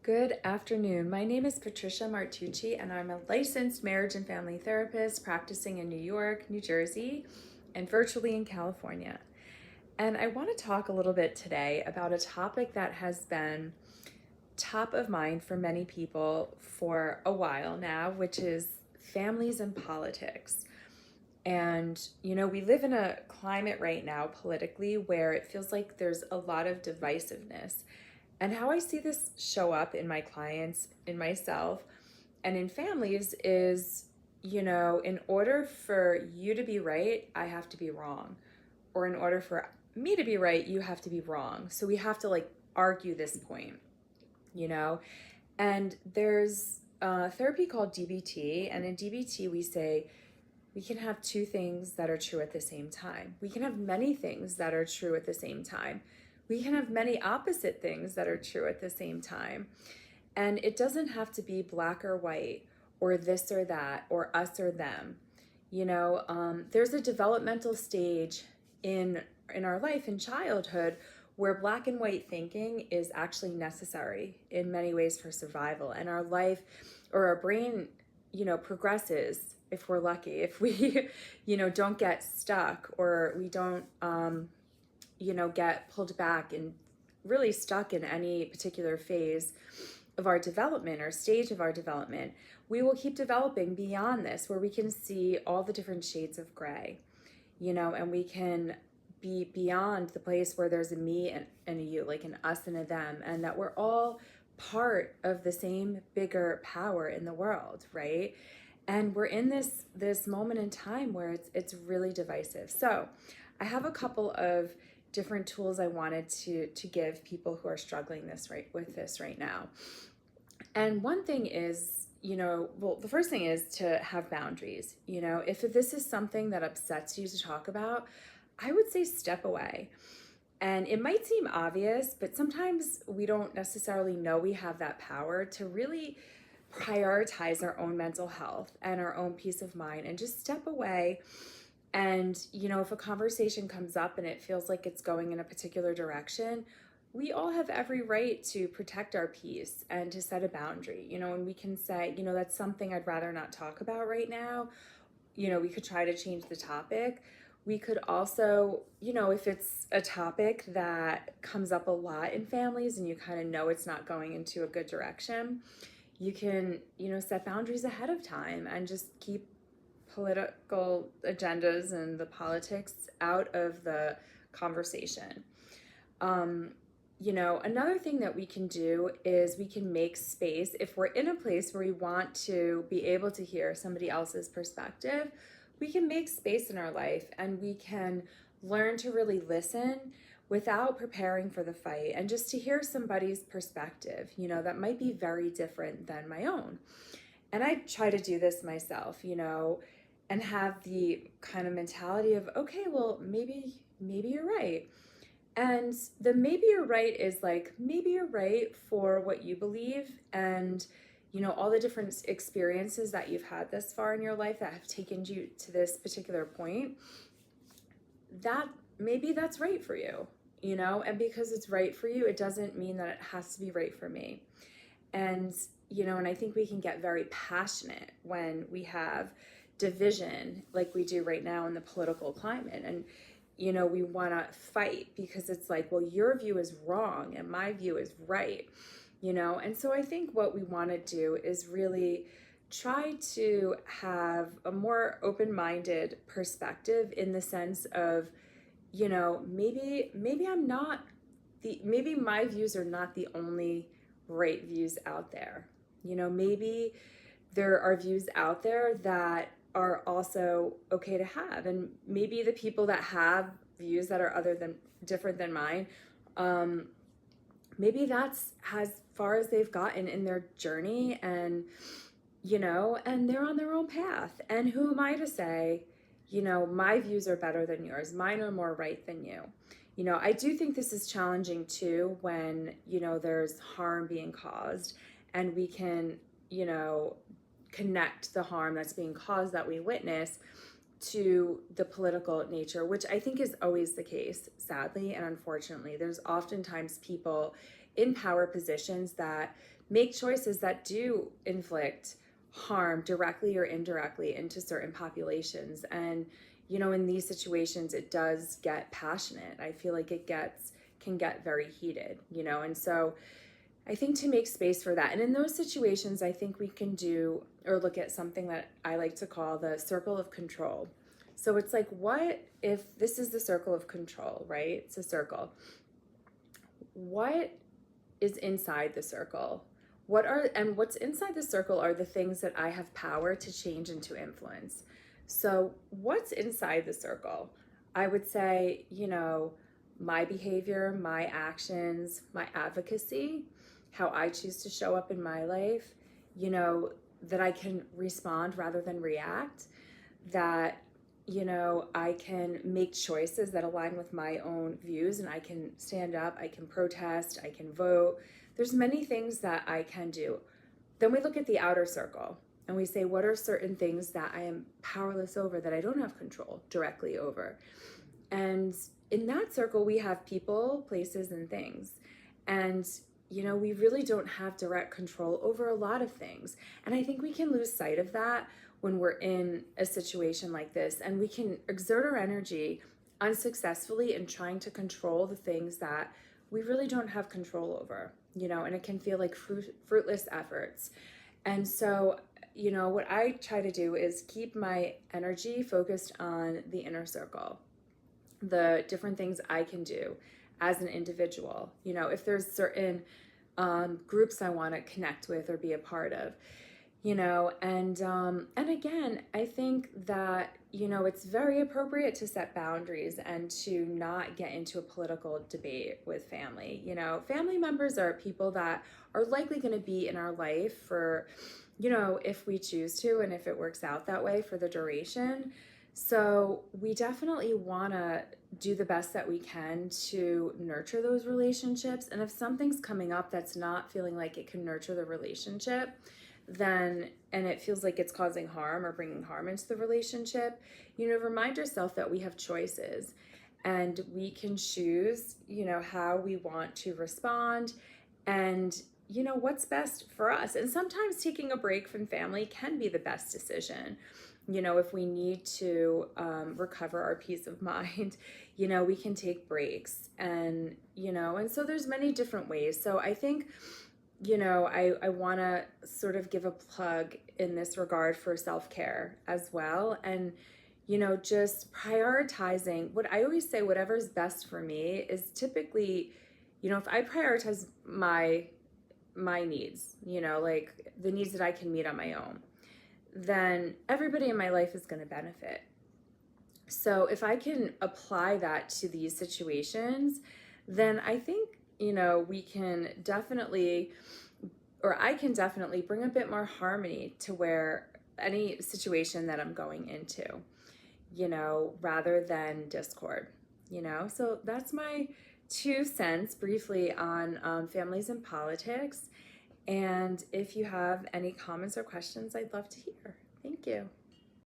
Good afternoon. My name is Patricia Martucci, and I'm a licensed marriage and family therapist practicing in New York, New Jersey, and virtually in California. And I want to talk a little bit today about a topic that has been top of mind for many people for a while now, which is families and politics. And, we live in a climate right now politically where it feels like there's a lot of divisiveness. And how I see this show up in my clients, in myself, and in families is, in order for you to be right, I have to be wrong. Or in order for me to be right, you have to be wrong. So we have to argue this point, you know? And there's a therapy called DBT. And in DBT, we say, we can have two things that are true at the same time. We can have many things that are true at the same time. We can have many opposite things that are true at the same time. And it doesn't have to be black or white or this or that or us or them. There's a developmental stage in our life in childhood where black and white thinking is actually necessary in many ways for survival. And our life or our brain, progresses if we're lucky, if we, don't get stuck or we don't, get pulled back and really stuck in any particular phase of our development or stage of our development, we will keep developing beyond this where we can see all the different shades of gray, and we can be beyond the place where there's a me and a you, like an us and a them, and that we're all part of the same bigger power in the world, right? And we're in this moment in time where it's really divisive. So I have a couple of different tools I wanted to give people who are struggling with this right now. And one thing is, the first thing is to have boundaries. If this is something that upsets you to talk about, I would say step away. And it might seem obvious, but sometimes we don't necessarily know we have that power to really prioritize our own mental health and our own peace of mind and just step away. And, if a conversation comes up and it feels like it's going in a particular direction, we all have every right to protect our peace and to set a boundary, and we can say, that's something I'd rather not talk about right now. We could try to change the topic. We could also, if it's a topic that comes up a lot in families and you kind of know it's not going into a good direction, you can, set boundaries ahead of time and just keep political agendas and the politics out of the conversation. Another thing that we can do is we can make space if we're in a place where we want to be able to hear somebody else's perspective. We can make space in our life and we can learn to really listen without preparing for the fight and just to hear somebody's perspective, that might be very different than my own. And I try to do this myself, and have the kind of mentality of, okay, well, maybe you're right. And the maybe you're right is like, maybe you're right for what you believe and, all the different experiences that you've had thus far in your life that have taken you to this particular point, that maybe that's right for you, and because it's right for you, it doesn't mean that it has to be right for me. And, and I think we can get very passionate when we have division like we do right now in the political climate. And, we want to fight because it's like, well, your view is wrong and my view is right, And so I think what we want to do is really try to have a more open-minded perspective in the sense of, maybe I'm not maybe my views are not the only right views out there. Maybe there are views out there that are also okay to have. And maybe the people that have views that are different than mine, maybe that's as far as they've gotten in their journey and, and they're on their own path. And who am I to say, my views are better than yours, mine are more right than you. I do think this is challenging too when, there's harm being caused and we can, connect the harm that's being caused that we witness to the political nature, which I think is always the case, sadly and unfortunately. There's oftentimes people in power positions that make choices that do inflict harm directly or indirectly into certain populations. And, in these situations, it does get passionate. I feel like can get very heated, and so I think to make space for that. And in those situations, I think we can do or look at something that I like to call the circle of control. So it's like, what if this is the circle of control, right? It's a circle. What is inside the circle? What's inside the circle are the things that I have power to change and to influence. So what's inside the circle? I would say, my behavior, my actions, my advocacy, how I choose to show up in my life, that I can respond rather than react, that, I can make choices that align with my own views, and I can stand up, I can protest, I can vote. There's many things that I can do. Then we look at the outer circle and we say, what are certain things that I am powerless over, that I don't have control directly over? And in that circle, we have people, places, and things. And, we really don't have direct control over a lot of things. And I think we can lose sight of that when we're in a situation like this. And we can exert our energy unsuccessfully in trying to control the things that we really don't have control over, and it can feel like fruitless efforts. And so, what I try to do is keep my energy focused on the inner circle, the different things I can do as an individual. If there's certain groups I want to connect with or be a part of, and again, I think that, it's very appropriate to set boundaries and to not get into a political debate with family. Family members are people that are likely going to be in our life for, if we choose to, and if it works out that way, for the duration. So we definitely want to do the best that we can to nurture those relationships. And if something's coming up that's not feeling like it can nurture the relationship, and it feels like it's causing harm or bringing harm into the relationship, remind yourself that we have choices and we can choose, how we want to respond and, what's best for us. And sometimes taking a break from family can be the best decision. If we need to recover our peace of mind, we can take breaks and so there's many different ways. So I think, I want to sort of give a plug in this regard for self-care as well. And, just prioritizing what I always say, whatever's best for me is typically, if I prioritize my needs, like the needs that I can meet on my own, then everybody in my life is going to benefit. So if I can apply that to these situations, then I think, we can definitely, or I can definitely bring a bit more harmony to where any situation that I'm going into, rather than discord, So that's my 2 cents briefly on families and politics. And if you have any comments or questions, I'd love to hear. Thank you.